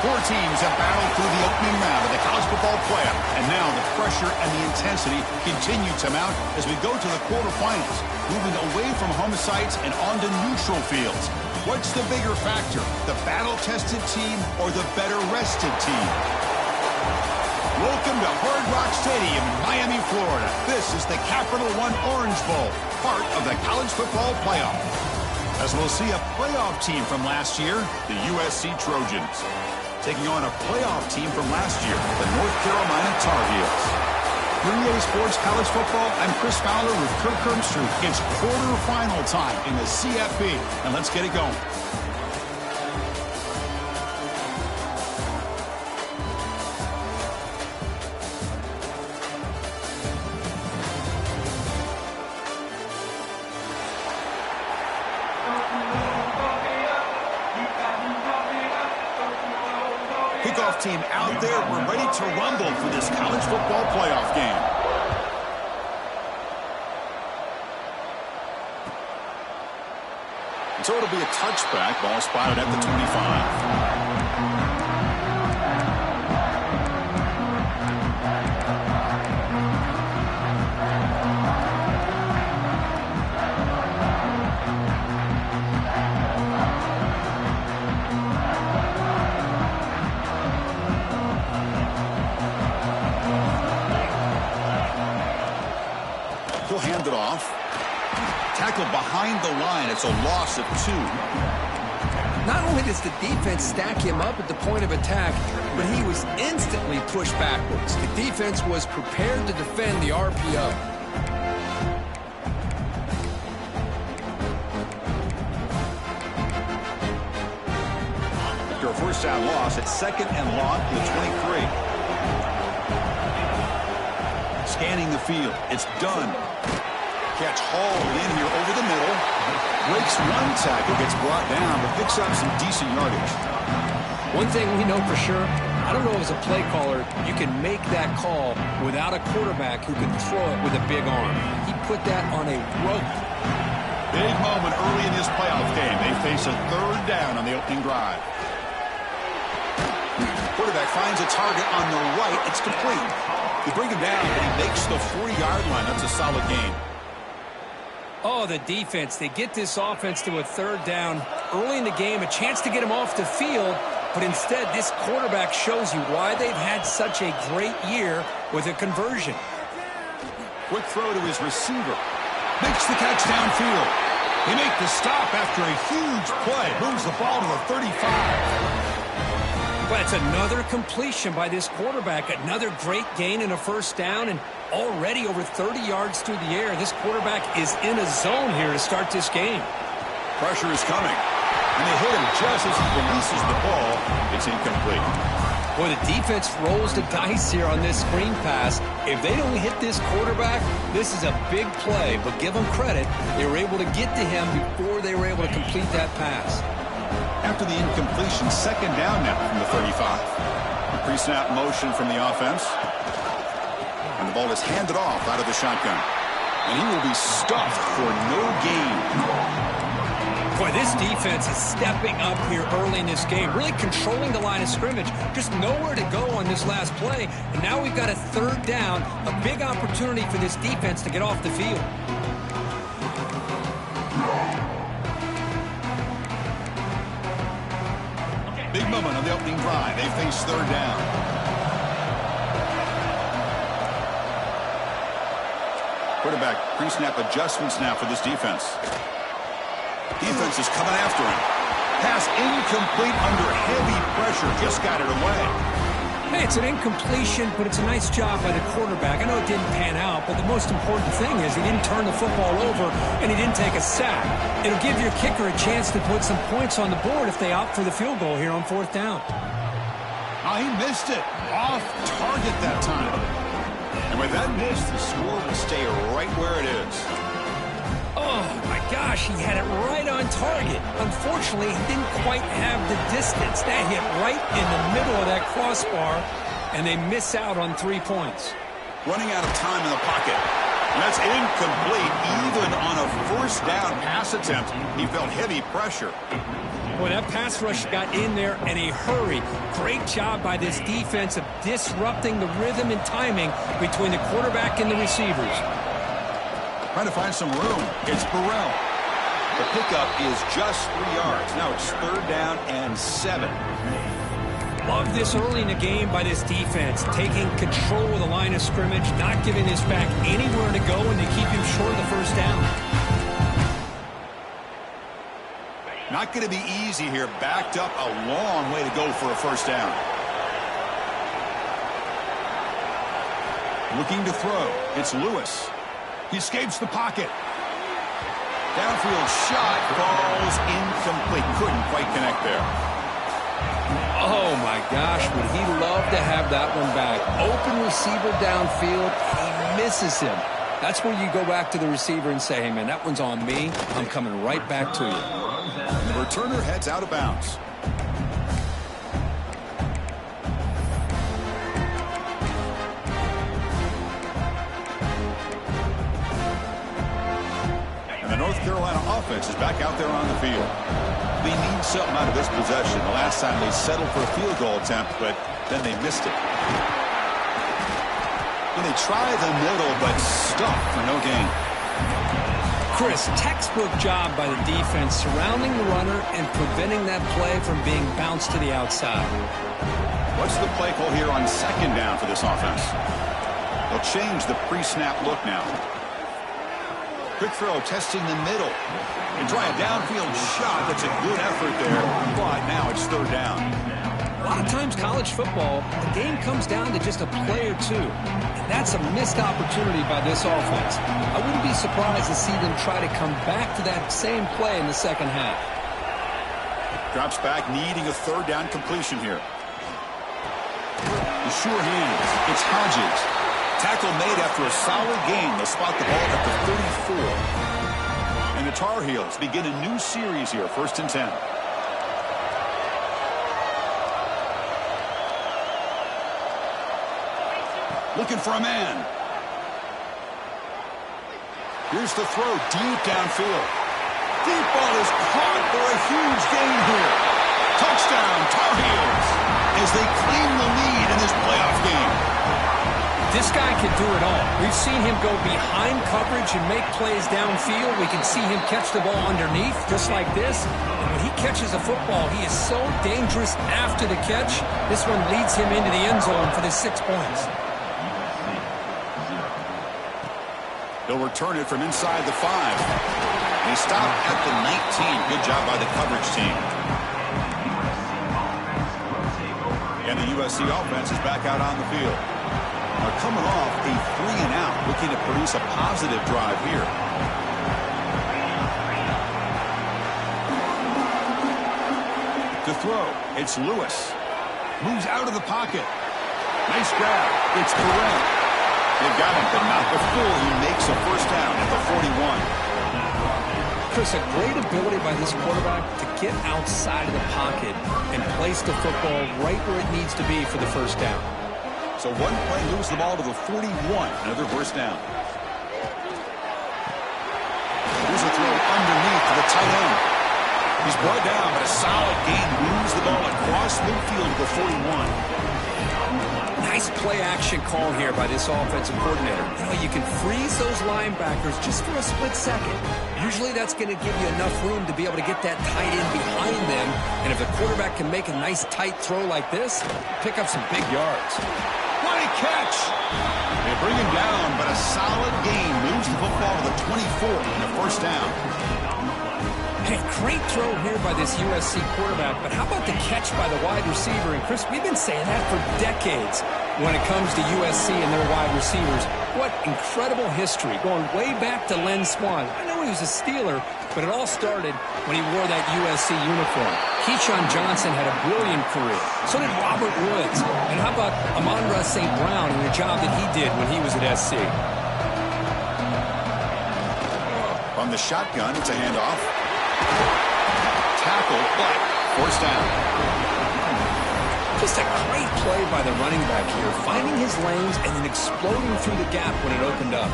Four teams have battled through the opening round of the college football playoff, and now the pressure and the intensity continue to mount as we go to the quarterfinals, moving away from home sites and onto neutral fields. What's the bigger factor, the battle-tested team or the better-rested team? Welcome to Hard Rock Stadium in Miami, Florida. This is the Capital One Orange Bowl, part of the college football playoff. As we'll see a playoff team from last year, the USC Trojans, taking on a playoff team from last year, the North Carolina Tar Heels. 3A Sports College Football, I'm Chris Fowler with Kirk Herbstreit. It's quarterfinal time in the CFB, and let's get it going. Kickoff team out there. We're ready to rumble for this college football playoff game. And so it'll be a touchback. Ball spotted at the 25. He'll hand it off. Tackled behind the line. It's a loss of 2. Not only does the defense stack him up at the point of attack, but he was instantly pushed backwards. The defense was prepared to defend the RPO. After a first down loss, it's 2nd and long to the 23. Scanning the field. It's done. Catch hauled in here over the middle. Breaks one tackle, gets brought down, but picks up some decent yardage. One thing we know for sure, I don't know as a play caller, you can make that call without a quarterback who can throw it with a big arm. He put that on a rope. Big moment early in this playoff game. They face a 3rd down on the opening drive. Quarterback finds a target on the right. It's complete. You bring him down, but he makes the 40-yard line. That's a solid gain. Oh, the defense. They get this offense to a 3rd down early in the game, a chance to get him off the field, but instead this quarterback shows you why they've had such a great year with a conversion. Quick throw to his receiver. Makes the catch downfield. They make the stop after a huge play. Moves the ball to the 35. But it's another completion by this quarterback. Another great gain and a first down, and already over 30 yards through the air. This quarterback is in a zone here to start this game. Pressure is coming. And they hit him just as he releases the ball. It's incomplete. Boy, the defense rolls the dice here on this screen pass. If they don't hit this quarterback, this is a big play. But give them credit. They were able to get to him before they were able to complete that pass. After the incompletion, 2nd down now from the 35. A pre-snap motion from the offense. And the ball is handed off out of the shotgun. And he will be stuffed for no gain. Boy, this defense is stepping up here early in this game, really controlling the line of scrimmage. Just nowhere to go on this last play. And now we've got a 3rd down, a big opportunity for this defense to get off the field. Big moment on the opening drive. They face 3rd down. Quarterback pre-snap adjustments now for this defense. Defense is coming after him. Pass incomplete under heavy pressure. Just got it away. Hey, it's an incompletion, but it's a nice job by the quarterback. I know it didn't pan out, but the most important thing is he didn't turn the football over and he didn't take a sack. It'll give your kicker a chance to put some points on the board if they opt for the field goal here on 4th down. Oh, he missed it. Off target that time. And with that miss, the score will stay right where it is. Oh, my gosh, he had it right on target. Unfortunately, he didn't quite have the distance. That hit right in the middle of that crossbar, and they miss out on 3 points. Running out of time in the pocket. And that's incomplete. Even on a 1st down pass attempt, he felt heavy pressure. Boy, that pass rush got in there in a hurry. Great job by this defense of disrupting the rhythm and timing between the quarterback and the receivers. Trying to find some room. It's Burrell. The pickup is just 3 yards. Now it's 3rd down and 7. Love this early in the game by this defense, taking control of the line of scrimmage, not giving this back anywhere to go, and they keep him short of the first down. Not going to be easy here. Backed up a long way to go for a first down. Looking to throw. It's Lewis. He escapes the pocket. Downfield shot falls incomplete. Couldn't quite connect there. Oh, my gosh, would he love to have that one back. Open receiver downfield, he misses him. That's where you go back to the receiver and say, hey, man, that one's on me. I'm coming right back to you. And the returner heads out of bounds. And the North Carolina offense is back out there on the field. They need something out of this possession. The last time they settled for a field goal attempt, but then they missed it. And they try the middle, but stuffed for no gain. Chris, textbook job by the defense surrounding the runner and preventing that play from being bounced to the outside. What's the play call here on 2nd down for this offense? They'll change the pre-snap look now. Quick throw, testing the middle. And try a downfield shot. That's a good effort there. But now it's 3rd down. A lot of times college football, the game comes down to just a play or two. And that's a missed opportunity by this offense. I wouldn't be surprised to see them try to come back to that same play in the second half. Drops back, needing a 3rd down completion here. The sure hands. It's Hodges. Tackle made after a solid gain. They'll spot the ball at the 34. And the Tar Heels begin a new series here, 1st and 10. Looking for a man. Here's the throw, deep downfield. Deep ball is caught for a huge gain here. Touchdown, Tar Heels, as they claim the lead in this playoff game. This guy can do it all. We've seen him go behind coverage and make plays downfield. We can see him catch the ball underneath, just like this. And when he catches a football, he is so dangerous after the catch. This one leads him into the end zone for the 6 points. They'll return it from inside the 5. They stop at the 19. Good job by the coverage team. And the USC offense is back out on the field. They're coming off a 3-and-out, looking to produce a positive drive here. To throw, it's Lewis. Moves out of the pocket. Nice grab. It's Burrell. They've got him, but not before he makes a first down at the 41. Chris, a great ability by this quarterback to get outside of the pocket and place the football right where it needs to be for the first down. So one play moves the ball to the 41. Another first down. Here's a throw underneath to the tight end. He's brought down, but a solid gain moves the ball across midfield to the 41. Nice play-action call here by this offensive coordinator. You know, you can freeze those linebackers just for a split second. Usually that's going to give you enough room to be able to get that tight end behind them. And if the quarterback can make a nice tight throw like this, pick up some big yards. What a catch! They bring him down, but a solid gain moves the football to the 24 and a first down. Hey, great throw here by this USC quarterback, but how about the catch by the wide receiver? And Chris, we've been saying that for decades when it comes to USC and their wide receivers. What incredible history, going way back to Len Swan. I know he was a Steeler, but it all started when he wore that USC uniform. Keyshawn Johnson had a brilliant career. So did Robert Woods. And how about Amon-Ra St. Brown and the job that he did when he was at SC? From the shotgun, it's a handoff. Tackle, but forced down. Just a great play by the running back here, finding his lanes and then exploding through the gap when it opened up.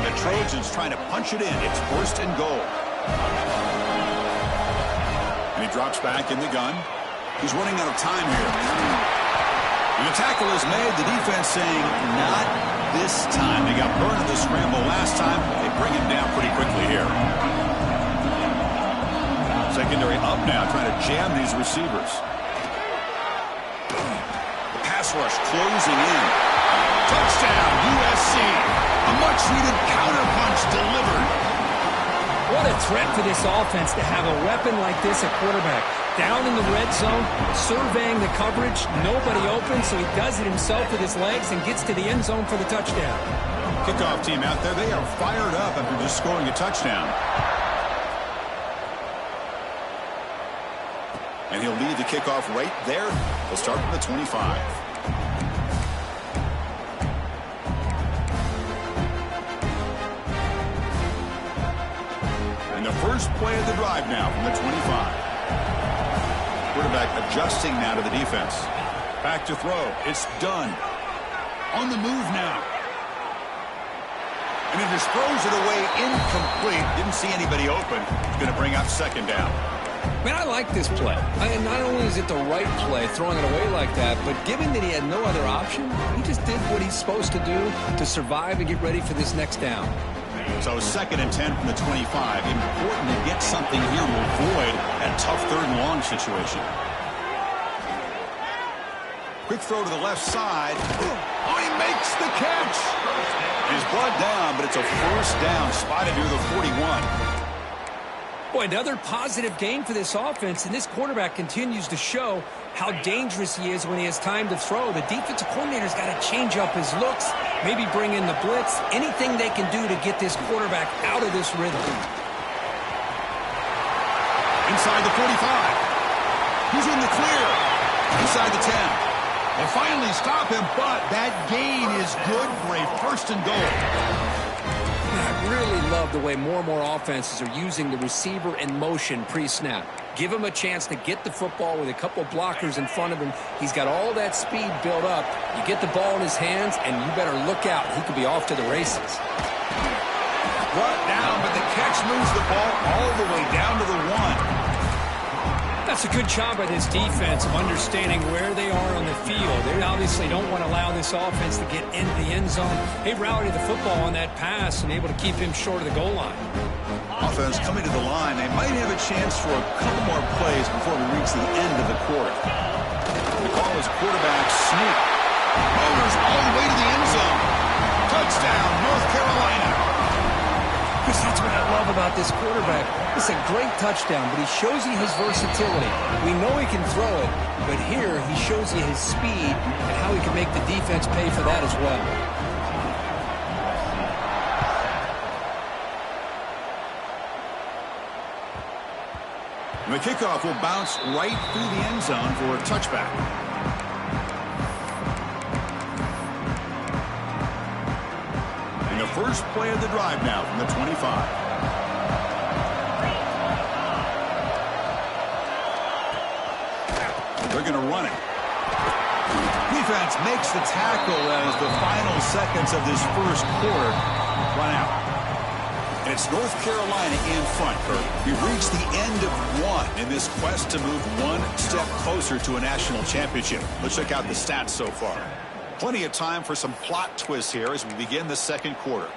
The Trojans trying to punch it in. It's 1st and goal. And he drops back in the gun. He's running out of time here. And the tackle is made. The defense saying, not this time. They got burned in the scramble last time. They bring him down pretty quickly here. Secondary up now, trying to jam these receivers. The pass rush closing in. Touchdown, USC. A much-needed counterpunch delivered. What a threat for this offense to have a weapon like this at quarterback. Down in the red zone, surveying the coverage, nobody open, so he does it himself with his legs and gets to the end zone for the touchdown. Kickoff team out there, they are fired up after just scoring a touchdown. And he'll lead the kickoff right there. He'll start from the 25. And the first play of the drive now from the 25. Quarterback adjusting now to the defense. Back to throw. It's done. On the move now. And he just throws it away incomplete. Didn't see anybody open. He's going to bring up second down. Man, I like this play. And not only is it the right play, throwing it away like that, but given that he had no other option, he just did what he's supposed to do to survive and get ready for this next down. So 2nd and 10 from the 25. Important to get something here to avoid that tough 3rd and long situation. Quick throw to the left side. Oh, he makes the catch. He's brought down, but it's a first down spotted near the 41. Boy, another positive gain for this offense, and this quarterback continues to show how dangerous he is when he has time to throw. The defensive coordinator's got to change up his looks, maybe bring in the blitz, anything they can do to get this quarterback out of this rhythm. Inside the 45. He's in the clear. Inside the 10. They finally stop him, but that gain is good for a 1st and goal. I really love the way more and more offenses are using the receiver in motion pre-snap. Give him a chance to get the football with a couple blockers in front of him. He's got all that speed built up. You get the ball in his hands, and you better look out. He could be off to the races. Brought down, but the catch moves the ball all the way down to the 1. That's a good job by this defense of understanding where they are on the field. They obviously don't want to allow this offense to get into the end zone. They rallied the football on that pass and able to keep him short of the goal line. Offense coming to the line. They might have a chance for a couple more plays before we reach the end of the quarter. The call is quarterback sneak. Motors all the way to the end zone. Touchdown, North Carolina. Chris, that's what I love about this quarterback. It's a great touchdown, but he shows you his versatility. We know he can throw it, but here he shows you his speed and how he can make the defense pay for that as well. And the kickoff will bounce right through the end zone for a touchback. First play of the drive now from the 25. They're going to run it. Defense makes the tackle as the final seconds of this first quarter run out. And it's North Carolina in front, Kurt. We've reached the end of 1 in this quest to move one step closer to a national championship. Let's check out the stats so far. Plenty of time for some plot twists here as we begin the second quarter.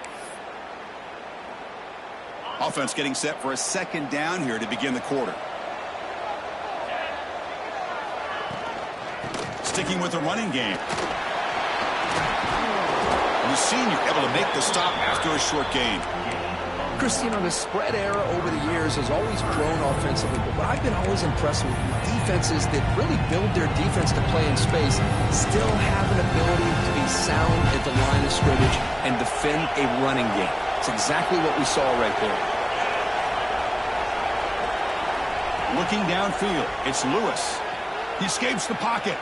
Offense getting set for a 2nd down here to begin the quarter. Sticking with the running game. And the senior able to make the stop after a short gain. Chris, you know, the spread era over the years has always grown offensively, but what I've been always impressed with defenses that really build their defense to play in space still have an ability to be sound at the line of scrimmage and defend a running game. It's exactly what we saw right there. Looking downfield, it's Lewis. He escapes the pocket.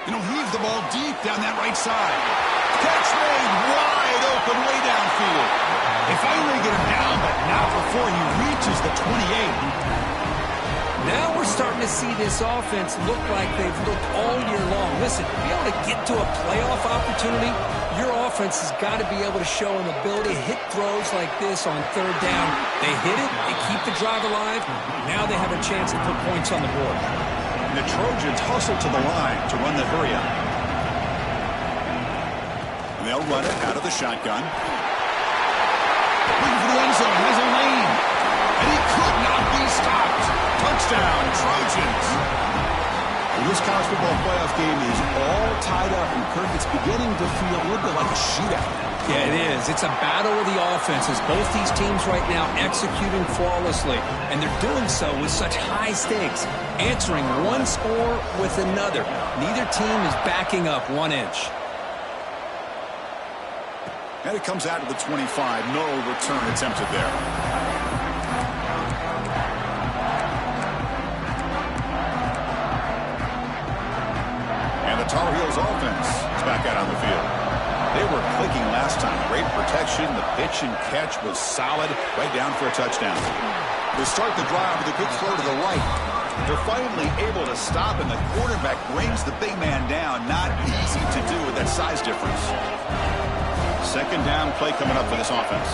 You know, heaves the ball deep down that right side. Catch made wide open way downfield. They finally get him down, but not before he reaches the 28. Now we're starting to see this offense look like they've looked all year long. Listen, to be able to get to a playoff opportunity, your offense has got to be able to show an ability to hit throws like this on third down. They hit it, they keep the drive alive. Now they have a chance to put points on the board. And the Trojans hustle to the line to run the hurry up. And they'll run it out of the shotgun. Looking for the end zone, has a lane. And he could not be stopped. Touchdown, Trojans. And this college football playoff game is all tied up, and Kirk, it's beginning to feel a little bit like a shootout. Yeah, it is. It's a battle of the offenses. Both these teams right now executing flawlessly, and they're doing so with such high stakes, answering one score with another. Neither team is backing up 1 inch. And it comes out to the 25. No return attempted there. And the Tar Heels offense is back out on the field. They were clicking last time. Great protection. The pitch and catch was solid. Right down for a touchdown. They start the drive with a quick throw to the right. They're finally able to stop, and the quarterback brings the big man down. Not easy to do with that size difference. Second down play coming up for this offense.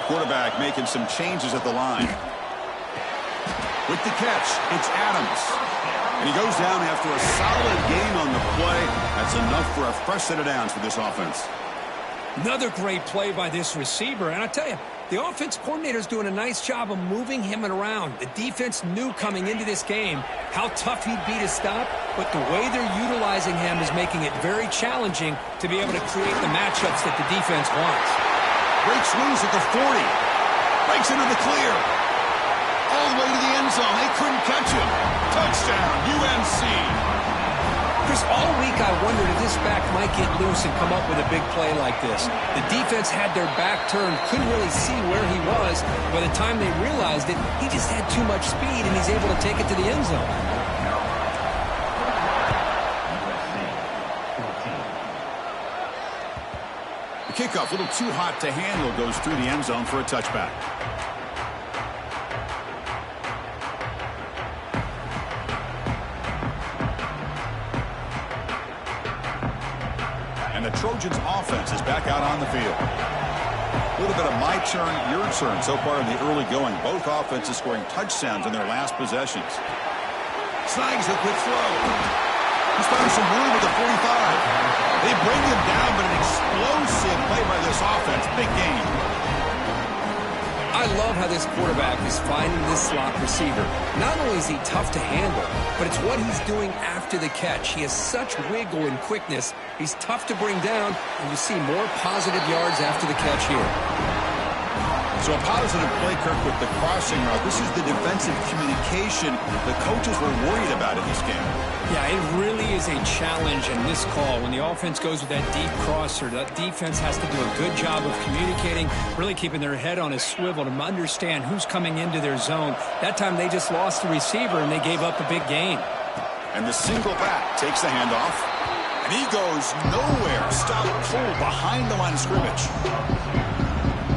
Quarterback making some changes at the line. With the catch, it's Adams. And he goes down after a solid gain on the play. That's enough for a fresh set of downs for this offense. Another great play by this receiver. And I tell you, the offense coordinator is doing a nice job of moving him around. The defense knew coming into this game how tough he'd be to stop, but the way they're utilizing him is making it very challenging to be able to create the matchups that the defense wants. Great swings at the 40. Breaks into the clear. All the way to the end zone. They couldn't catch him. Touchdown, UNC. Chris, all week I wondered if this back might get loose and come up with a big play like this. The defense had their back turned, couldn't really see where he was. By the time they realized it, he just had too much speed, and he's able to take it to the end zone. The kickoff, a little too hot to handle, goes through the end zone for a touchback. And the Trojans offense is back out on the field. A little bit of my turn, your turn so far in the early going. Both offenses scoring touchdowns in their last possessions. Snags a quick throw. He's found some room with the 45. They bring him down, but an explosive play by this offense. Big game. I love how this quarterback is finding this slot receiver. Not only is he tough to handle, but it's what he's doing after the catch. He has such wiggle and quickness. He's tough to bring down, and you see more positive yards after the catch here. So a positive play, Kirk, with the crossing route. This is the defensive communication the coaches were worried about in this game. Yeah, it really is a challenge in this call. When the offense goes with that deep crosser, that defense has to do a good job of communicating, really keeping their head on a swivel to understand who's coming into their zone. That time they just lost the receiver and they gave up a big gain. And the single back takes the handoff. And he goes nowhere. Stopped cold behind the line of scrimmage.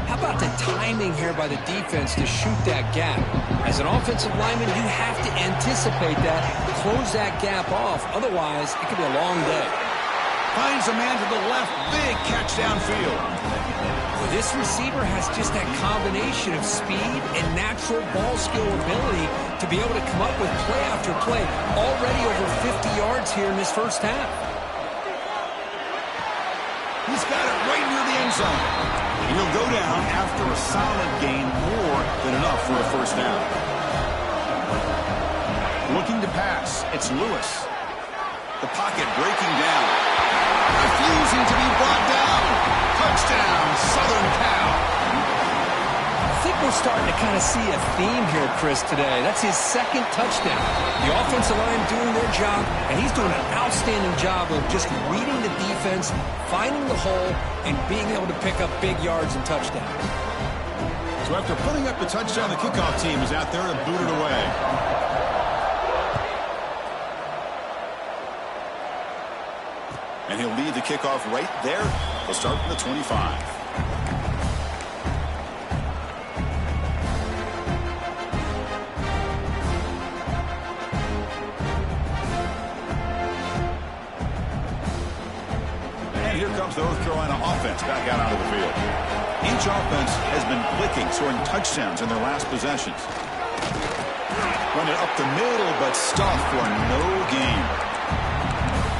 How about the timing here by the defense to shoot that gap? As an offensive lineman, you have to anticipate that, close that gap off. Otherwise, it could be a long day. Finds a man to the left. Big catch downfield. Well, this receiver has just that combination of speed and natural ball skill ability to be able to come up with play after play. Already over 50 yards here in this first half. He's got it right near the end zone. And he'll go down after a solid gain, more than enough for a first down. Looking to pass, it's Lewis. The pocket breaking down. Refusing to be brought down. Touchdown, Southern Cal. I think we're starting to kind of see a theme here, Chris, today. That's his second touchdown. The offensive line doing their job, and he's doing an outstanding job of just reading the defense, finding the hole, and being able to pick up big yards and touchdowns. So after putting up the touchdown, the kickoff team is out there to boot it away. And he'll lead the kickoff right there. He'll start from the 25. North Carolina offense back out onto the field. Each offense has been clicking, scoring touchdowns in their last possessions. Run it up the middle, but stuffed for no gain.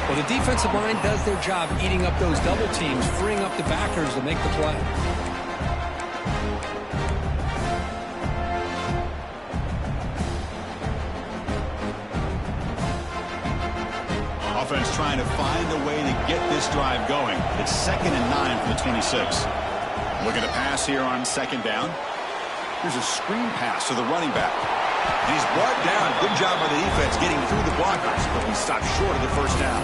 Well, the defensive line does their job eating up those double teams, freeing up the backers to make the play. Offense trying to find a way to get this drive going. It's 2nd and 9 from the 26. Looking to pass here on 2nd down. Here's a screen pass to the running back. And he's brought down. Good job by the defense getting through the blockers, but we stopped short of the first down.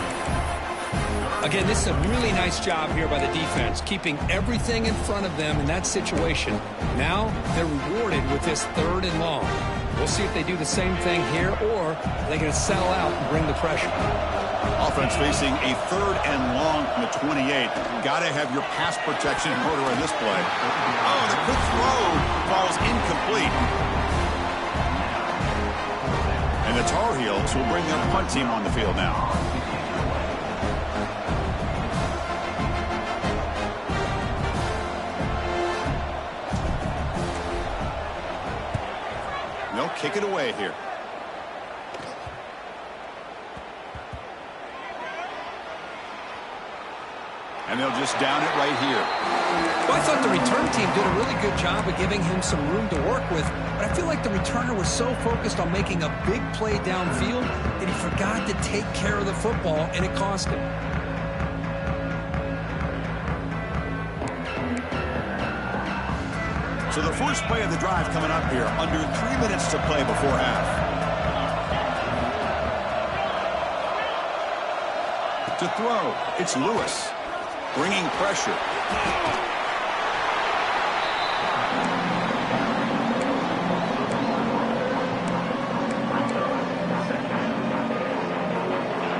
Again, this is a really nice job here by the defense, keeping everything in front of them in that situation. Now they're rewarded with this 3rd and long. We'll see if they do the same thing here, or they're going to sell out and bring the pressure. Offense facing a 3rd and long from the 28. Got to have your pass protection in order in this play. Oh, the quick throw falls incomplete. And the Tar Heels will bring their punt team on the field now. They'll kick it away here. And they'll just down it right here. Well, I thought the return team did a really good job of giving him some room to work with, but I feel like the returner was so focused on making a big play downfield that he forgot to take care of the football, and it cost him. So the first play of the drive coming up here, under 3 minutes to play before half. To throw, it's Lewis. Bringing pressure.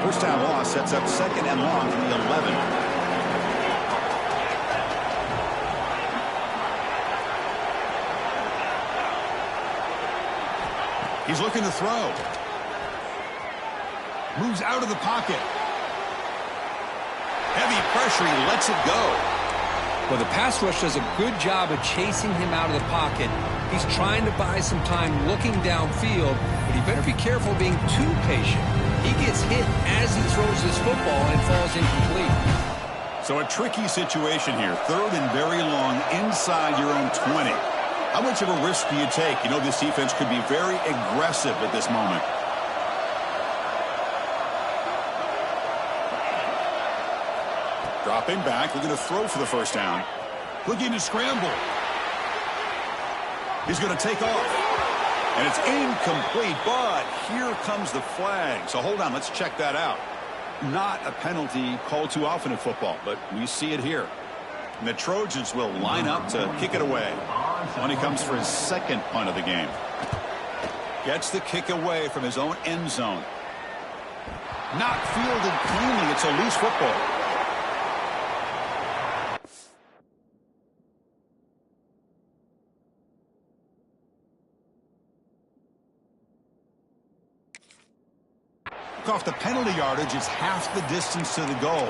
First down loss sets up 2nd and long from the 11. He's looking to throw. Moves out of the pocket. Heavy pressure, he lets it go. Well, the pass rush does a good job of chasing him out of the pocket. He's trying to buy some time looking downfield, but he better be careful being too patient. He gets hit as he throws this football, and it falls incomplete. So a tricky situation here. 3rd and very long inside your own 20. How much of a risk do you take? You know this defense could be very aggressive at this moment. Dropping back, looking to throw for the first down. Looking to scramble. He's going to take off. And it's incomplete, but here comes the flag. So hold on, let's check that out. Not a penalty called too often in football, but we see it here. And the Trojans will line up to kick it away. When he comes for his 2nd punt of the game. Gets the kick away from his own end zone. Not fielded cleanly. It's a loose football. Off the penalty yardage, it's half the distance to the goal.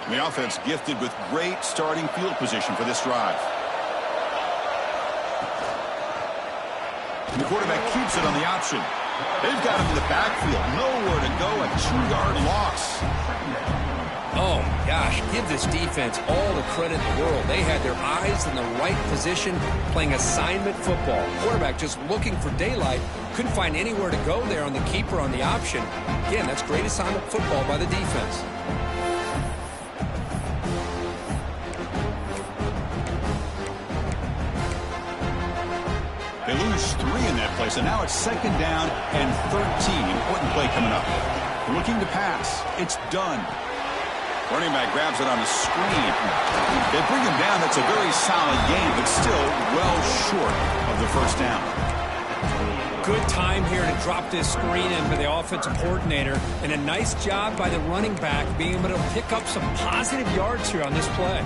And the offense gifted with great starting field position for this drive. And the quarterback keeps it on the option. They've got him in the backfield. Nowhere to go. A 2-yard loss. Oh, my gosh. Give this defense all the credit in the world. They had their eyes in the right position, playing assignment football. Quarterback just looking for daylight. Couldn't find anywhere to go there on the keeper on the option. Again, that's great assignment football by the defense. They lose 3 in that play, so now it's 2nd down and 13. Important play coming up. Looking to pass. It's done. Running back grabs it on the screen. They bring him down. That's a very solid game, but still well short of the first down. Good time here to drop this screen in for the offensive coordinator, and a nice job by the running back being able to pick up some positive yards here on this play.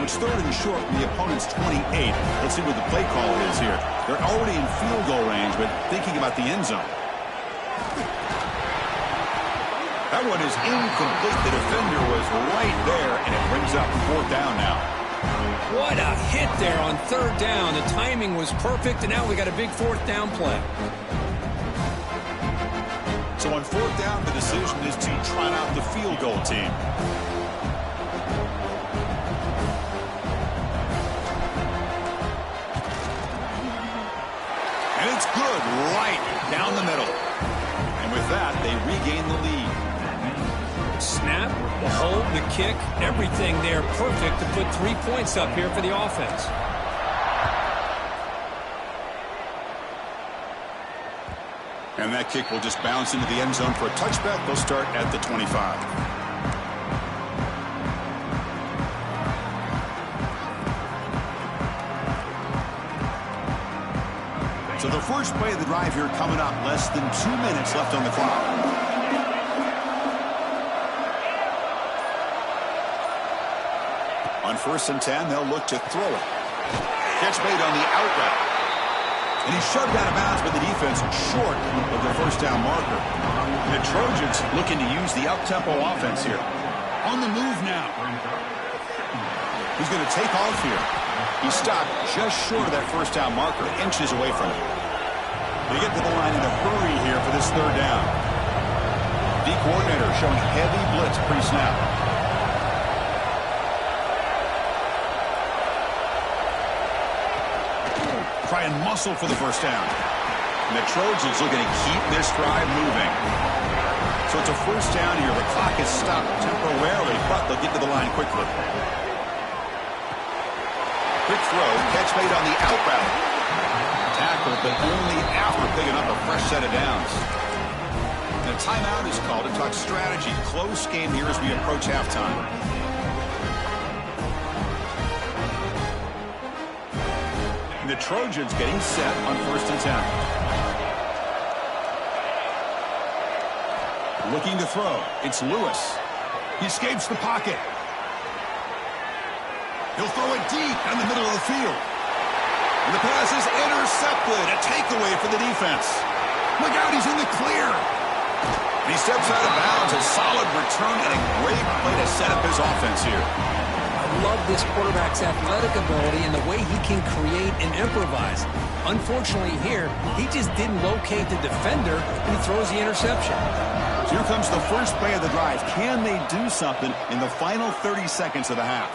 it's 3rd and short from the opponent's 28. Let's see what the play call is here. They're already in field goal range, but thinking about the end zone. That one is incomplete. The defender was right there, and it brings up 4th down now. What a hit there on 3rd down. The timing was perfect, and now we got a big 4th down play. So on 4th down, the decision is to trot out the field goal team. And it's good right down the middle. And with that, they regain the lead. Snap, the hold, the kick, everything there perfect to put 3 points up here for the offense. And that kick will just bounce into the end zone for a touchback. They'll start at the 25. So the first play of the drive here coming up. Less than 2 minutes left on the clock. On 1st and 10, they'll look to throw it. Catch made on the out route. And he's shoved out of bounds by the defense short of the 1st down marker. And the Trojans looking to use the up-tempo offense here. On the move now. He's going to take off here. He stopped just short of that 1st down marker, inches away from it. They get to the line in a hurry here for this 3rd down. D coordinator showing heavy blitz pre-snap. Try and muscle for the 1st down. And the Trojans looking to keep this drive moving. So it's a 1st down here. The clock is stopped temporarily, but they'll get to the line quickly. Quick throw, catch made on the out route. Tackle, but only after picking up a fresh set of downs. And a timeout is called to talk strategy. Close game here as we approach halftime. The Trojans getting set on 1st and 10. Looking to throw. It's Lewis. He escapes the pocket. He'll throw it deep down the middle of the field. And the pass is intercepted. A takeaway for the defense. Look out, he's in the clear. And he steps out of bounds. A solid return and a great play to set up his offense here. Love this quarterback's athletic ability and the way he can create and improvise. Unfortunately here, he just didn't locate the defender and he throws the interception. So here comes the first play of the drive. Can they do something in the final 30 seconds of the half?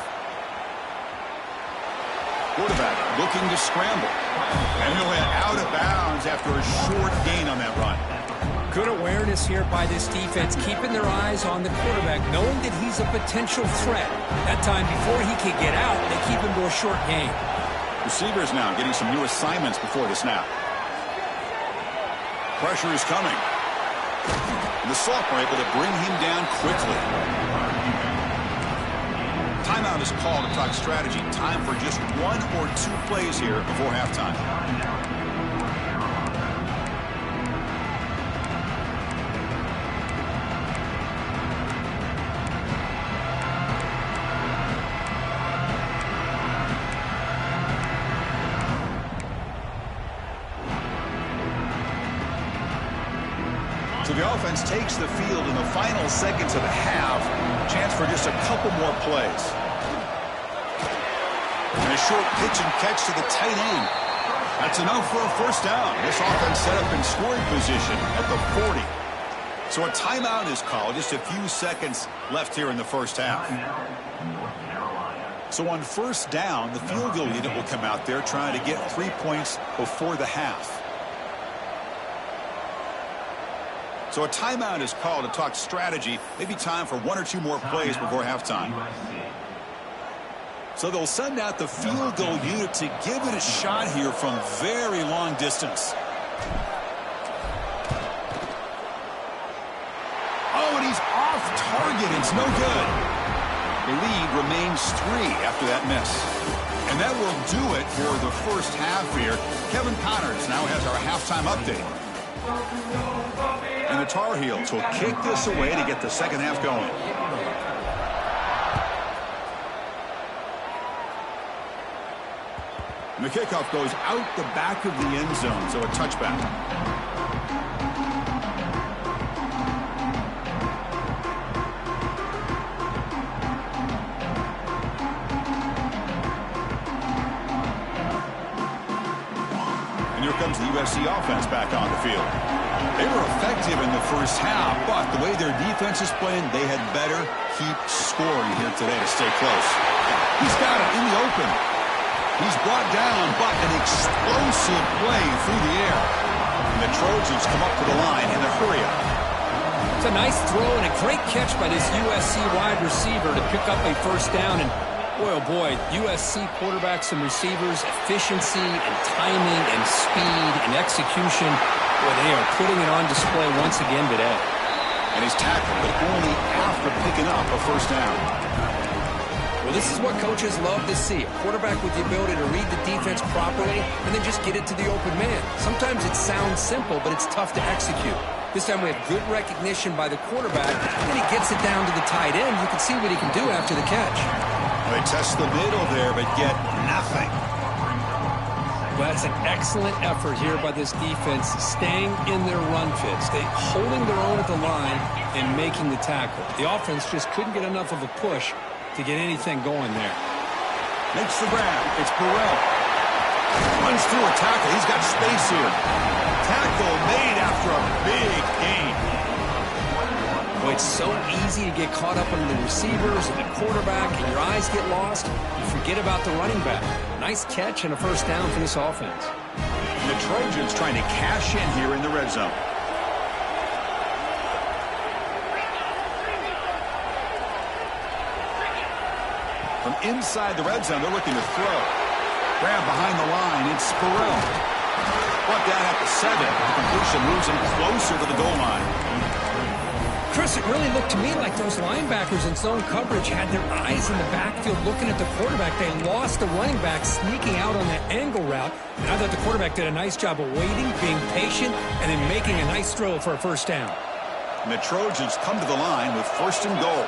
Quarterback looking to scramble. And he'll head out of bounds after a short gain on that run. Good awareness here by this defense, keeping their eyes on the quarterback, knowing that he's a potential threat. That time before he can get out, they keep him to a short gain. Receivers now getting some new assignments before the snap. Pressure is coming. And the sophomore able to bring him down quickly. Timeout is called to talk strategy. Time for just 1 or 2 plays here before halftime. So the offense takes the field in the final seconds of the half. Chance for just a couple more plays. And a short pitch and catch to the tight end. That's enough for a 1st down. This offense set up in scoring position at the 40. So a timeout is called. Just a few seconds left here in the 1st half. So on 1st down, the field goal unit will come out there trying to get 3 points before the half. So a timeout is called to talk strategy. Maybe time for 1 or 2 more plays before halftime. So they'll send out the field goal unit to give it a shot here from very long distance. Oh, and he's off target. It's no good. The lead remains 3 after that miss. And that will do it for the 1st half here. Kevin Connors now has our halftime update. And the Tar Heels will kick this away to get the 2nd half going. And the kickoff goes out the back of the end zone, so a touchback. And here comes the USC offense back on the field. They were effective in the first half, but the way their defense is playing, they had better keep scoring here today to stay close. He's got it in the open. He's brought down, but an explosive play through the air. And the Trojans come up to the line in a hurry-up. It's a nice throw and a great catch by this USC wide receiver to pick up a first down. And boy, oh boy, USC quarterbacks and receivers, efficiency and timing and speed and execution. Boy, they are putting it on display once again today. And he's tackled, but only after picking up a first down. Well, this is what coaches love to see. A quarterback with the ability to read the defense properly and then just get it to the open man. Sometimes it sounds simple, but it's tough to execute. This time we have good recognition by the quarterback, and he gets it down to the tight end. You can see what he can do after the catch. They test the middle there, but get nothing. Well, that's an excellent effort here by this defense, staying in their run fit, holding their own at the line and making the tackle. The offense just couldn't get enough of a push to get anything going there. Makes the grab. It's Burrell. Runs through a tackle. He's got space here. Tackle made after a big gain. Boy, it's so easy to get caught up under the receivers and the quarterback, and your eyes get lost. You forget about the running back. Nice catch and a first down for this offense. And the Trojans trying to cash in here in the red zone. From inside the red zone, they're looking to throw. Grab behind the line. It's Burrell. Brought down at the 7. The completion moves him closer to the goal line. Chris, it really looked to me like those linebackers in zone coverage had their eyes in the backfield looking at the quarterback. They lost the running back sneaking out on that angle route. And I thought the quarterback did a nice job of waiting, being patient, and then making a nice throw for a first down. And the Trojans come to the line with first and goal.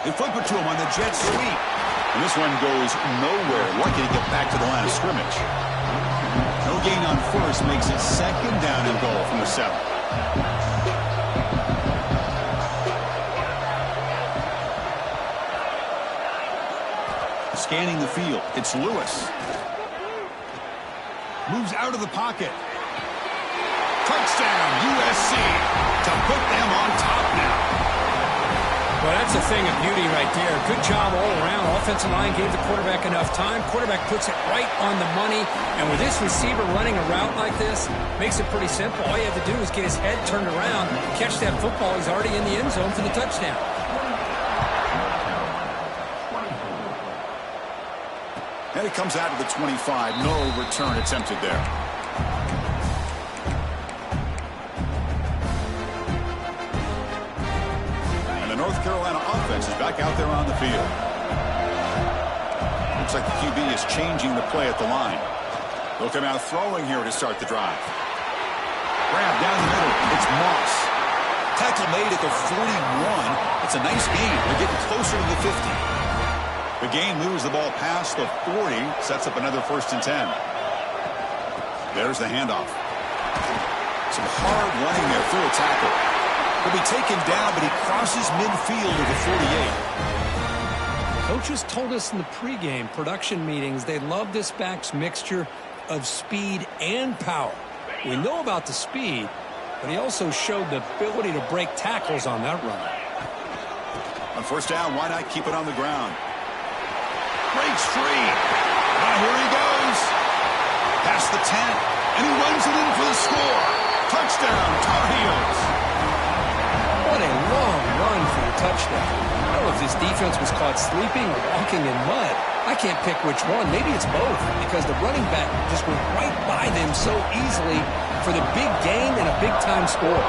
They flip it to him on the jet sweep. And this one goes nowhere. Lucky to get back to the line of scrimmage. No gain on first makes it second down and goal from the 7. Scanning the field, it's Lewis. Moves out of the pocket. Touchdown, USC, to put them on top now. Well, that's a thing of beauty right there. Good job all around. Offensive line gave the quarterback enough time. Quarterback puts it right on the money. And with this receiver running a route like this, makes it pretty simple. All you have to do is get his head turned around, catch that football. He's already in the end zone for the touchdown. And it comes out to the 25. No return attempted there. North Carolina offense is back out there on the field. Looks like the QB is changing the play at the line. They'll come out throwing here to start the drive. Grab down the middle. It's Moss. Tackle made at the 41. It's a nice gain. They're getting closer to the 50. The gain moves the ball past the 40. Sets up another first and 10. There's the handoff. Some hard running there through a tackle. He'll be taken down, but he crosses midfield at the 48. Coaches told us in the pregame production meetings they love this back's mixture of speed and power. We know about the speed, but he also showed the ability to break tackles on that run. On first down, why not keep it on the ground? Breaks free. Now here he goes. Past the 10, and he runs it in for the score. Touchdown, Tar Heels. What a long run for the touchdown. I don't know if this defense was caught sleeping or walking in mud. I can't pick which one. Maybe it's both, because the running back just went right by them so easily for the big gain and a big-time score.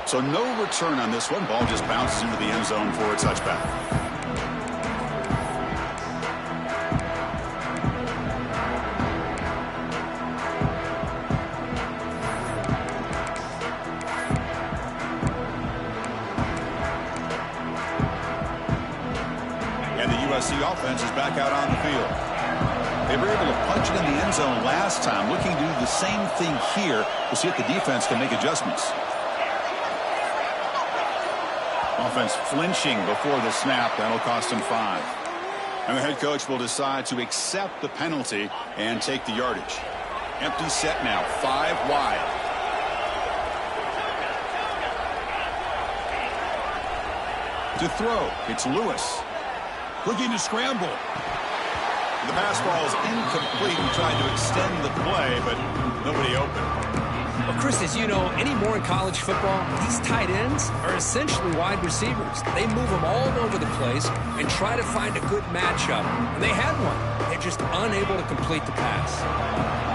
So no return on this one. Ball just bounces into the end zone for a touchback. USC offense is back out on the field. They were able to punch it in the end zone last time. Looking to do the same thing here. We'll see if the defense can make adjustments. Offense flinching before the snap. That'll cost him 5. And the head coach will decide to accept the penalty and take the yardage. Empty set now, 5 wide. To throw, it's Lewis. Looking to scramble. The pass ball is incomplete. He tried to extend the play, but nobody open. Well, Chris, as you know, anymore in college football, these tight ends are essentially wide receivers. They move them all over the place and try to find a good matchup. And they had one. They're just unable to complete the pass.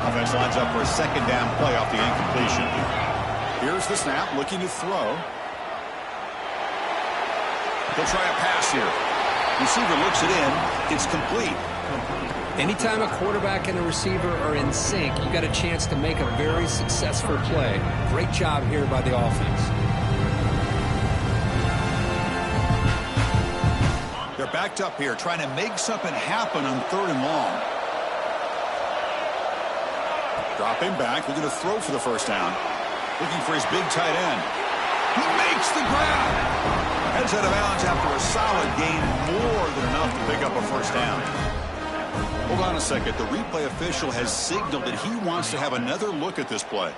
Offense lines up for a second down play off the incompletion. Here's the snap, looking to throw. He'll try a pass here. Receiver looks it in. It's complete. Anytime a quarterback and a receiver are in sync, you got a chance to make a very successful play. Great job here by the offense. They're backed up here, trying to make something happen on 3rd and long. Dropping back, looking to throw for the first down. Looking for his big tight end. He makes the grab. Heads out of bounds after a solid gain, more than enough to pick up a first down. Hold on a second. The replay official has signaled that he wants to have another look at this play.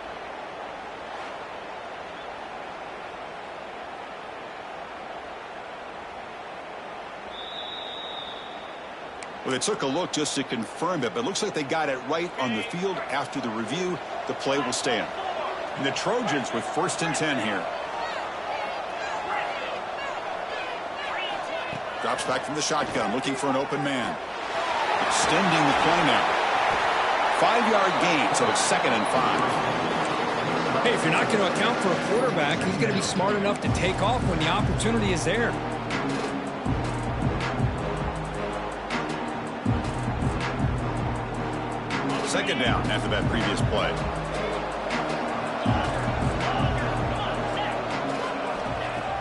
Well, they took a look just to confirm it, but it looks like they got it right on the field. After the review, the play will stand. And the Trojans with 1st and 10 here. Drops back from the shotgun, looking for an open man. Extending the play now. 5-yard gain, so it's 2nd and 5. Hey, if you're not going to account for a quarterback, he's going to be smart enough to take off when the opportunity is there. Second down after that previous play.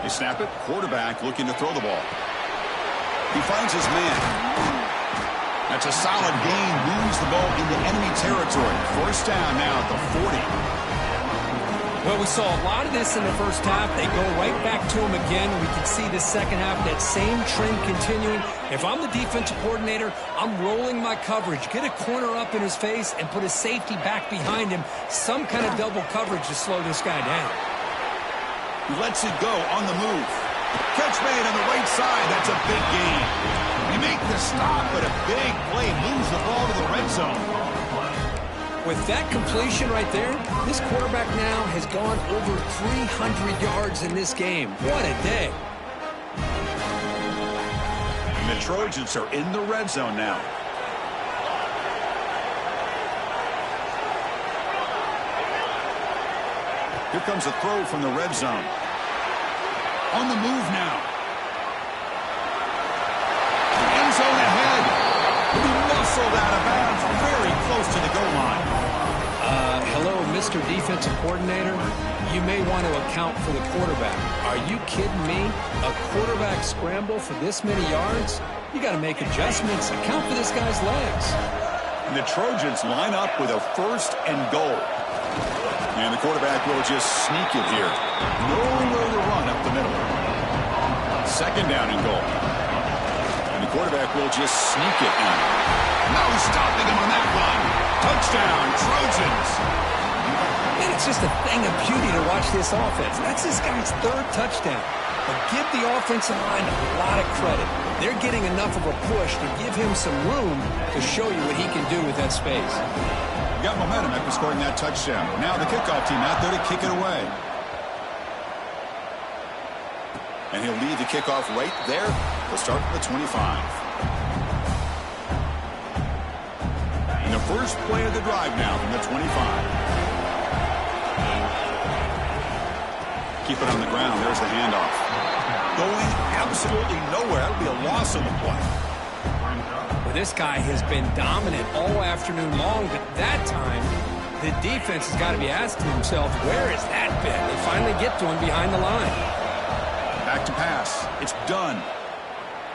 They snap it. Quarterback looking to throw the ball. He finds his man. That's a solid gain. Moves the ball into enemy territory. 1st down now at the 40. Well, we saw a lot of this in the first half. They go right back to him again. We can see the second half, that same trend continuing. If I'm the defensive coordinator, I'm rolling my coverage. Get a corner up in his face and put a safety back behind him. Some kind of double coverage to slow this guy down. He lets it go on the move. Catch made on the right side. That's a big gain. You make the stop, but a big play moves the ball to the red zone. With that completion right there, this quarterback now has gone over 300 yards in this game. What a day. And the Trojans are in the red zone now. Here comes a throw from the red zone. On the move now. End zone ahead. He'll be muscled out of bounds very close to the goal line. Hello, Mr. Defensive Coordinator. You may want to account for the quarterback. Are you kidding me? A quarterback scramble for this many yards? You got to make adjustments. Account for this guy's legs. And the Trojans line up with a 1st and goal. And the quarterback will just sneak it here. Nowhere to run up the middle. 2nd down and goal. And the quarterback will just sneak it in. No stopping him on that run. Touchdown, Trojans. And it's just a thing of beauty to watch this offense. That's this guy's 3rd touchdown. But give the offensive line a lot of credit. They're getting enough of a push to give him some room to show you what he can do with that space. Got momentum after scoring that touchdown. Now the kickoff team out there to kick it away. And he'll lead the kickoff right there. He'll start at the 25. And the first play of the drive now from the 25. Keep it on the ground. There's the handoff. Going absolutely nowhere. That'll be a loss on the play. Well, this guy has been dominant all afternoon long, but that time, the defense has got to be asking himself, where has that been? They finally get to him behind the line. Back to pass. It's done.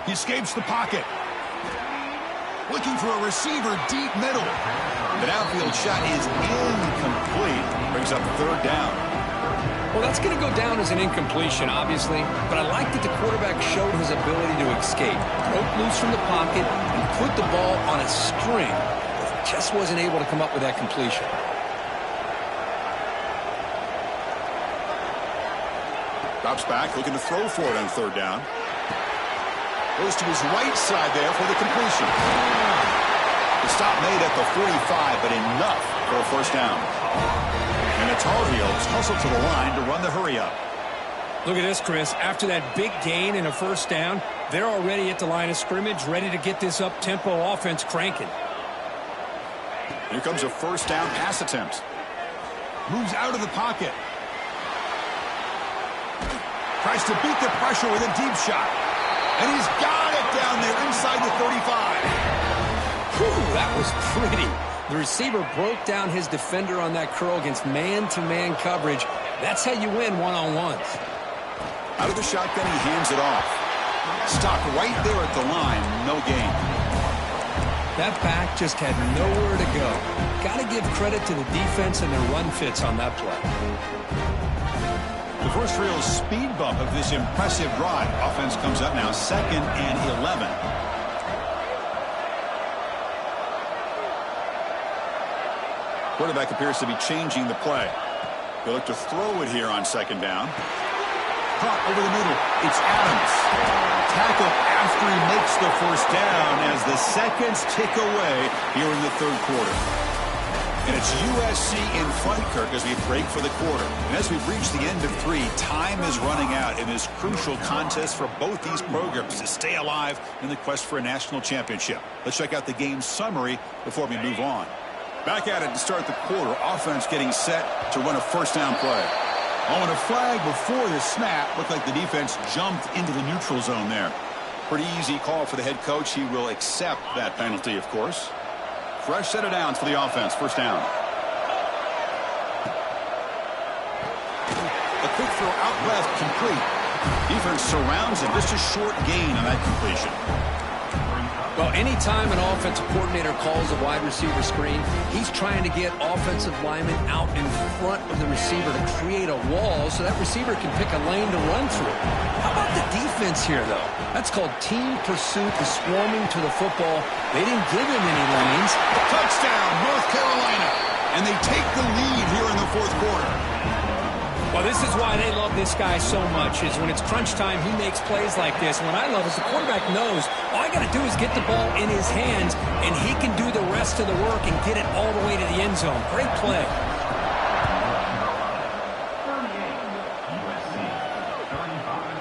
He escapes the pocket. Looking for a receiver deep middle. The downfield shot is incomplete. Brings up third down. Well, that's going to go down as an incompletion, obviously, but I like that the quarterback showed his ability to escape, broke loose from the pocket, and put the ball on a string, but just wasn't able to come up with that completion. Drops back, looking to throw for it on third down. Goes to his right side there for the completion. The stop made at the 45, but enough for a first down. And the Tar Heels hustle to the line to run the hurry-up. Look at this, Chris. After that big gain and a first down, they're already at the line of scrimmage, ready to get this up-tempo offense cranking. Here comes a first down pass attempt. Moves out of the pocket. Tries to beat the pressure with a deep shot. And he's got it down there inside the 35. Whew, that was pretty. The receiver broke down his defender on that curl against man-to-man coverage. That's how you win one-on-ones. Out of the shotgun, he hands it off. Stopped right there at the line. No gain. That back just had nowhere to go. Got to give credit to the defense and their run fits on that play. The first real speed bump of this impressive drive. Offense comes up now, 2nd and 11. Quarterback appears to be changing the play. He'll look to throw it here on second down. Caught over the middle. It's Adams. Tackle after he makes the first down as the seconds tick away here in the third quarter. And it's USC in front, Kirk, as we break for the quarter. And as we've reached the end of 3, time is running out in this crucial contest for both these programs to stay alive in the quest for a national championship. Let's check out the game summary before we move on. Back at it to start the quarter. Offense getting set to run a first down play. Oh, and a flag before the snap. Looked like the defense jumped into the neutral zone there. Pretty easy call for the head coach. He will accept that penalty, of course. Fresh set of downs for the offense. First down. A quick throw out left, complete. Defense surrounds him. Just a short gain on that completion. Well, anytime an offensive coordinator calls a wide receiver screen, he's trying to get offensive linemen out in front of the receiver to create a wall so that receiver can pick a lane to run through. How about the defense here, though? That's called team pursuit, the swarming to the football. They didn't give him any lanes. Touchdown, North Carolina. And they take the lead here in the fourth quarter. Well, this is why they love this guy so much, is when it's crunch time, he makes plays like this. And what I love is the quarterback knows all I got to do is get the ball in his hands, and he can do the rest of the work and get it all the way to the end zone. Great play.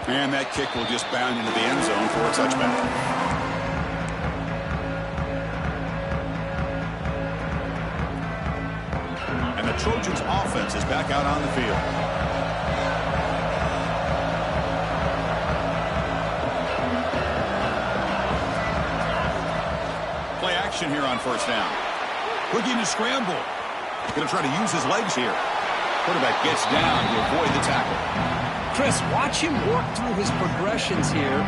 And that kick will just bound into the end zone for a touchback. And the Trojans' offense is back out on the field. Play action here on first down. Looking to scramble. Going to try to use his legs here. Quarterback gets down to avoid the tackle. Chris, watch him work through his progressions here.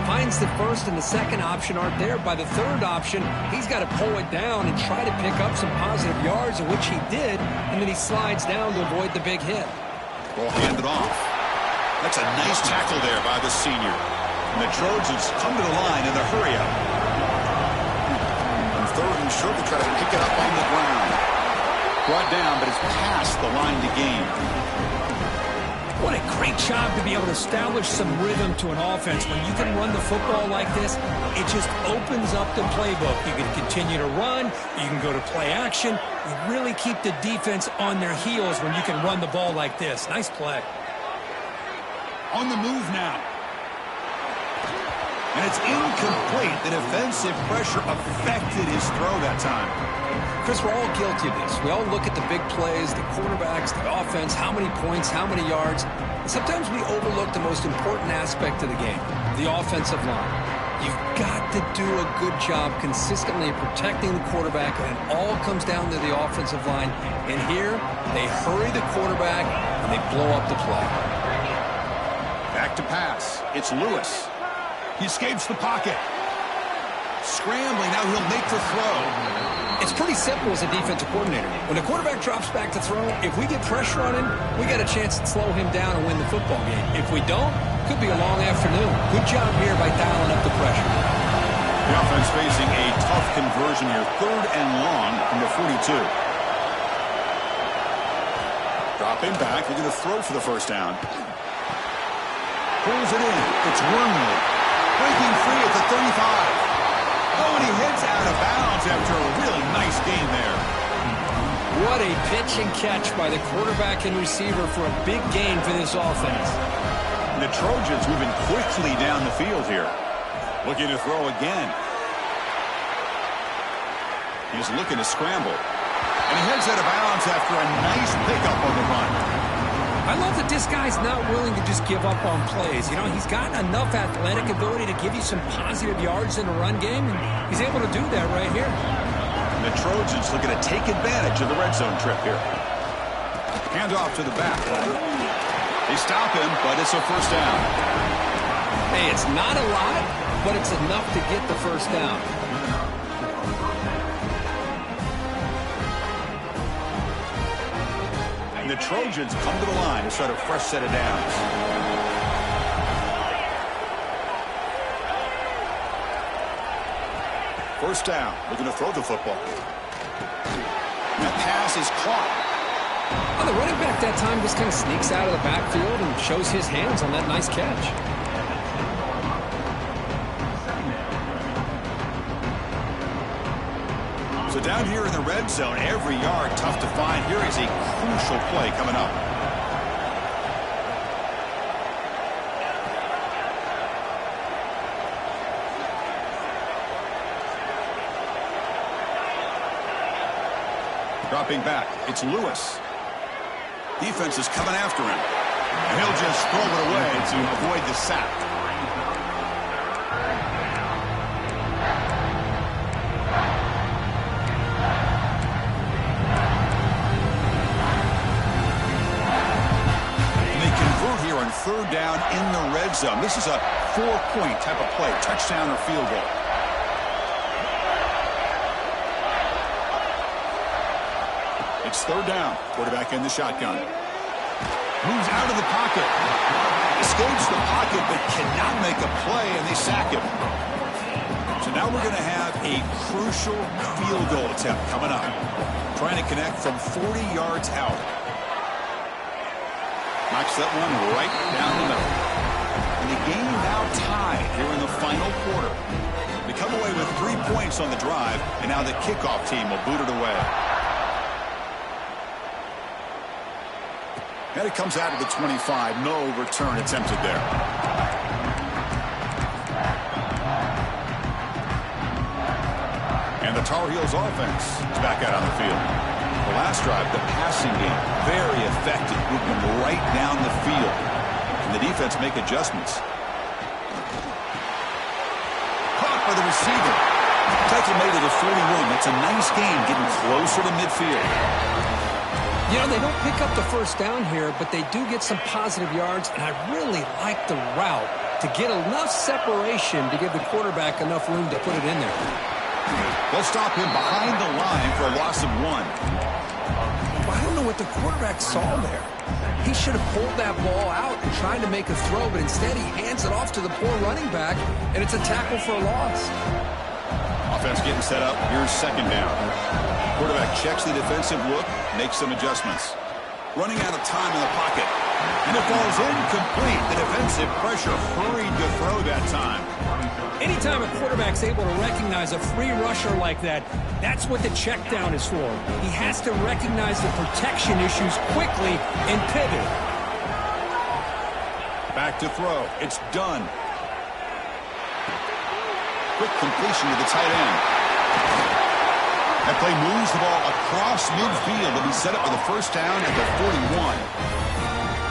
Finds the first and the second option aren't there. By the third option, he's got to pull it down and try to pick up some positive yards, of which he did, and then he slides down to avoid the big hit. Ball handed off. That's a nice tackle there by the senior. And the Trojans come to the line in the hurry-up. And third and short, they try to pick it up on the ground. Brought down, but it's past the line to gain. What a great job to be able to establish some rhythm to an offense. When you can run the football like this, it just opens up the playbook. You can continue to run. You can go to play action. You really keep the defense on their heels when you can run the ball like this. Nice play. On the move now. And it's incomplete. The defensive pressure affected his throw that time. Chris, we're all guilty of this. We all look at the big plays, the quarterbacks, the offense, how many points, how many yards. And sometimes we overlook the most important aspect of the game, the offensive line. You've got to do a good job consistently protecting the quarterback, and it all comes down to the offensive line. And here, they hurry the quarterback, and they blow up the play. Back to pass. It's Lewis. He escapes the pocket. Scrambling, now he'll make the throw. It's pretty simple as a defensive coordinator. When the quarterback drops back to throw, if we get pressure on him, we got a chance to slow him down and win the football game. If we don't, could be a long afternoon. Good job here by dialing up the pressure. The offense facing a tough conversion here. 3rd and long from the 42. Dropping back, they're going to throw for the first down. Pulls it in. It's Wormley. Breaking free at the 35. Oh, and he heads out of bounds after a really nice game there. What a pitch and catch by the quarterback and receiver for a big gain for this offense. The Trojans moving quickly down the field here. Looking to throw again. He's looking to scramble. And he heads out of bounds after a nice pickup on the run. I love that this guy's not willing to just give up on plays. You know, he's got enough athletic ability to give you some positive yards in the run game, and he's able to do that right here. The Trojans looking to take advantage of the red zone trip here. Hand off to the back. They stop him, but it's a first down. Hey, it's not a lot, but it's enough to get the first down. And the Trojans come to the line to start a fresh set of downs. First down, looking to throw the football. And the pass is caught. Well, the running back that time just kind of sneaks out of the backfield and shows his hands on that nice catch. So down here in the red zone, every yard tough to find. Here is a crucial play coming up. Dropping back, it's Lewis. Defense is coming after him. And he'll just throw it away to avoid the sack. And they convert here on 3rd down in the red zone. This is a 4-point type of play, touchdown or field goal. It's 3rd down. Quarterback in the shotgun. Moves out of the pocket. Escapes the pocket, but cannot make a play, and they sack him. So now we're going to have a crucial field goal attempt coming up. Trying to connect from 40 yards out. Knocks that one right down the middle. And the game now tied here in the final quarter. They come away with 3 points on the drive, and now the kickoff team will boot it away. And it comes out of the 25. No return attempted there. And the Tar Heels offense is back out on the field. The last drive, the passing game, very effective, moving right down the field. And the defense make adjustments. Caught by the receiver. Tackle made it at 41. That's a nice game, getting closer to midfield. You know, they don't pick up the first down here, but they do get some positive yards, and I really like the route to get enough separation to give the quarterback enough room to put it in there. They'll stop him behind the line for a loss of 1. I don't know what the quarterback saw there. He should have pulled that ball out and tried to make a throw, but instead he hands it off to the poor running back, and it's a tackle for a loss. Offense getting set up. Here's 2nd down. Quarterback checks the defensive look, makes some adjustments. Running out of time in the pocket. And it falls incomplete. The defensive pressure hurried to throw that time. Anytime a quarterback's able to recognize a free rusher like that, that's what the check down is for. He has to recognize the protection issues quickly and pivot. Back to throw. It's done. Quick completion to the tight end. That play moves the ball across midfield. It'll be set up for the first down at the 41.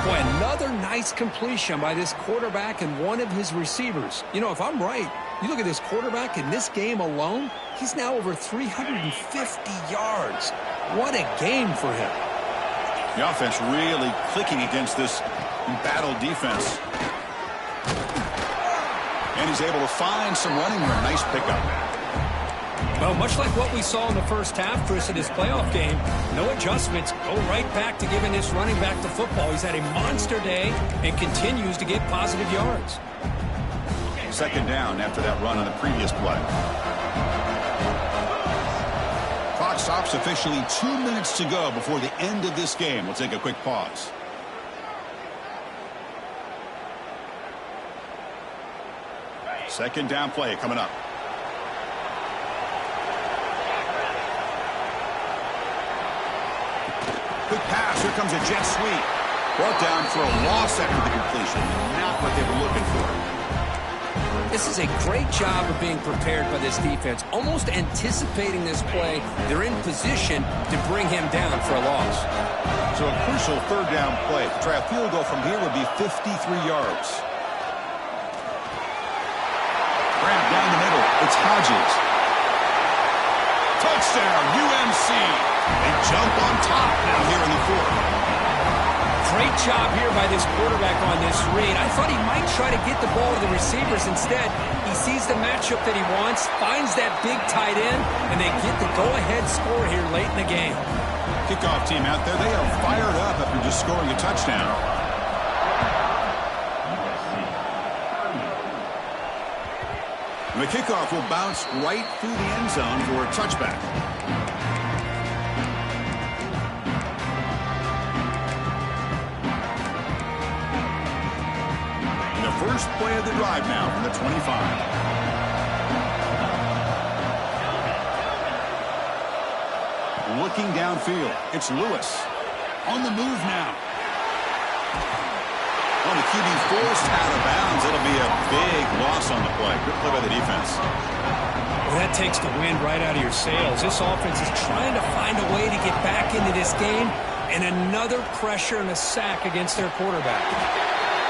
Boy, another nice completion by this quarterback and one of his receivers. You know, if I'm right, you look at this quarterback in this game alone, he's now over 350 yards. What a game for him. The offense really clicking against this embattled defense. And he's able to find some running room. Nice pickup. Well, much like what we saw in the first half, Chris, in this playoff game, no adjustments. Go right back to giving this running back the football. He's had a monster day and continues to get positive yards. Second down after that run on the previous play. Clock stops officially 2 minutes to go before the end of this game. We'll take a quick pause. Second down play coming up. Quick pass. Here comes a jet sweep. Brought down for a loss after the completion. Not what they were looking for. This is a great job of being prepared by this defense. Almost anticipating this play. They're in position to bring him down for a loss. So a crucial third down play. To try a field goal from here would be 53 yards. Grab down the middle. It's Hodges. Touchdown, UNC. They jump on top now here in the fourth. Great job here by this quarterback on this read. I thought he might try to get the ball to the receivers. Instead, he sees the matchup that he wants, finds that big tight end, and they get the go-ahead score here late in the game. Kickoff team out there, they are fired up after just scoring a touchdown. And the kickoff will bounce right through the end zone for a touchback. First play of the drive now from the 25. Looking downfield, it's Lewis. On the move now. Well, the QB forced out of bounds. It'll be a big loss on the play. Good play by the defense. Well, that takes the wind right out of your sails. This offense is trying to find a way to get back into this game, and another pressure and a sack against their quarterback.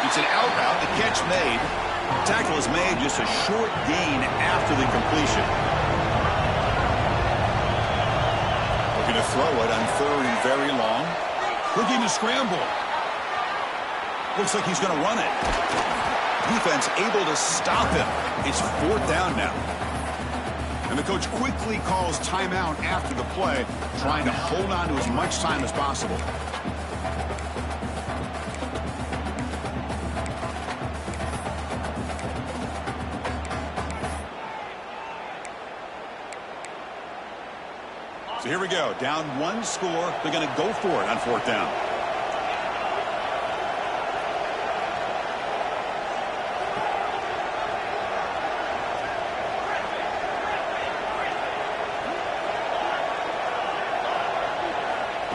It's an out route, the catch made. The tackle is made, just a short gain after the completion. Looking to throw it on third and very long. Looking to scramble. Looks like he's going to run it. Defense able to stop him. It's fourth down now. And the coach quickly calls timeout after the play, trying to hold on to as much time as possible. So here we go. Down one score. They're going to go for it on fourth down.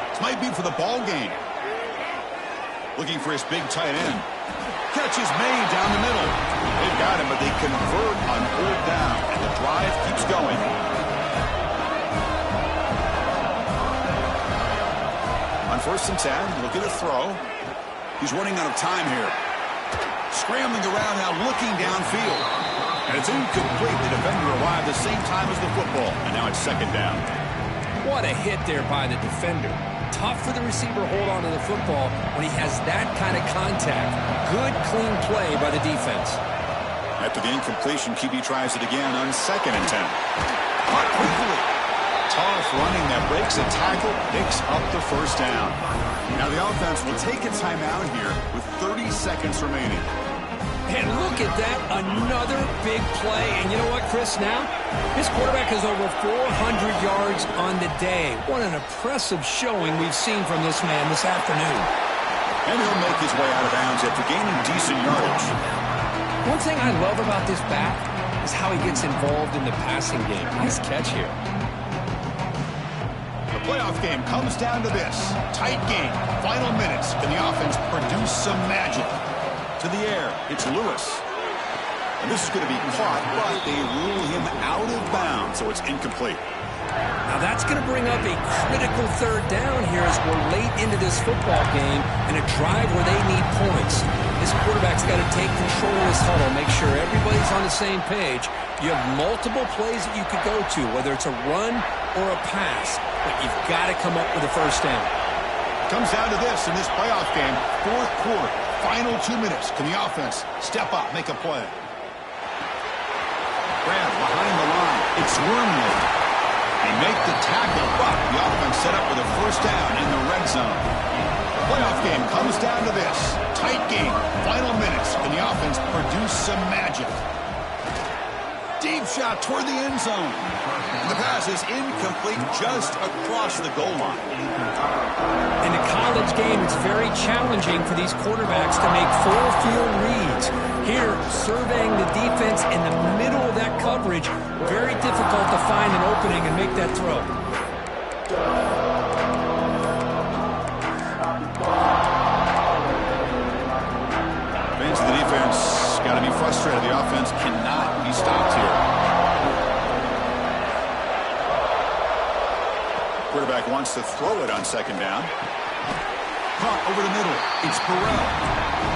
This might be for the ball game. Looking for his big tight end. Catch is made down the middle. They've got him, but they convert on fourth down. And the drive keeps going. First and 10, look at the throw. He's running out of time here. Scrambling around now, looking downfield. And it's incomplete. The defender arrived the same time as the football. And now it's second down. What a hit there by the defender. Tough for the receiver to hold on to the football when he has that kind of contact. Good, clean play by the defense. After the incompletion, QB tries it again on second and 10. Caught quickly. Tough running that breaks a tackle, picks up the first down. Now the offense will take a timeout here with 30 seconds remaining. And look at that, another big play. And you know what, Chris, now? His quarterback has over 400 yards on the day. What an impressive showing we've seen from this man this afternoon. And he'll make his way out of bounds after gaining decent yardage. One thing I love about this back is how he gets involved in the passing game. Nice catch here. Playoff game comes down to this. Tight game. Final minutes. Can the offense produce some magic? To the air. It's Lewis. And this is going to be caught, but they rule him out of bounds, so it's incomplete. Now that's going to bring up a critical third down here as we're late into this football game in a drive where they need points. This quarterback's got to take control of this huddle, make sure everybody's on the same page. You have multiple plays that you could go to, whether it's a run or a pass, but you've got to come up with a first down. Comes down to this in this playoff game, fourth quarter, final 2 minutes. Can the offense step up, make a play? Grab behind the line. It's Wormley. They make the tackle, but the offense set up with a first down in the red zone. The playoff game comes down to this. Tight game. Final minutes. Can the offense produce some magic? Deep shot toward the end zone. And the pass is incomplete just across the goal line. In a college game, it's very challenging for these quarterbacks to make full field reads. Here, surveying the defense in the middle of that coverage, very difficult to find an opening and make that throw. Fans of the defense got to be frustrated. The offense cannot be stopped here. Quarterback wants to throw it on second down. Caught over the middle. It's Burrell.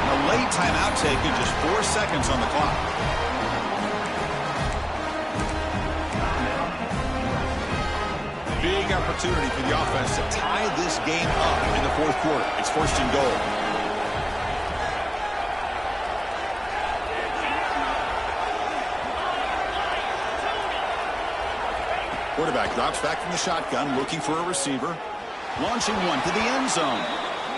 A late timeout taken, just 4 seconds on the clock. Big opportunity for the offense to tie this game up in the fourth quarter. It's first and goal. Quarterback drops back from the shotgun, looking for a receiver. Launching one to the end zone.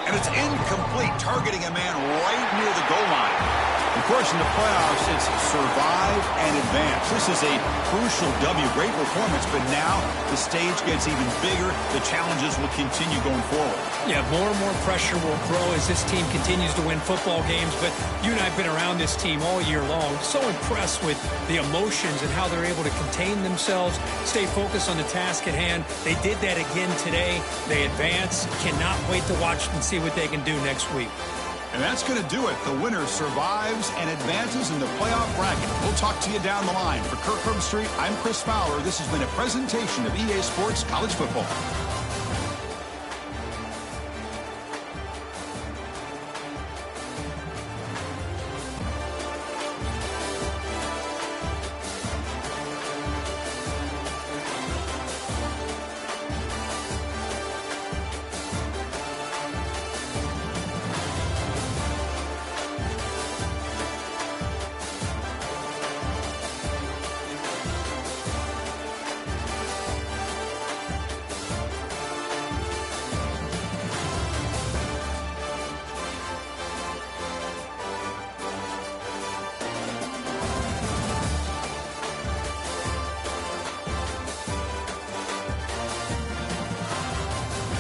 And it's incomplete, targeting a man right near the goal line. Of course, in the playoffs, it's survive and advance. This is a crucial W. Great performance, but now the stage gets even bigger. The challenges will continue going forward. Yeah, more and more pressure will grow as this team continues to win football games. But you and I have been around this team all year long. So impressed with the emotions and how they're able to contain themselves, stay focused on the task at hand. They did that again today. They advance. Cannot wait to watch and see what they can do next week. And that's going to do it. The winner survives and advances in the playoff bracket. We'll talk to you down the line. For Kirk Herbstreit, I'm Chris Fowler. This has been a presentation of EA Sports College Football.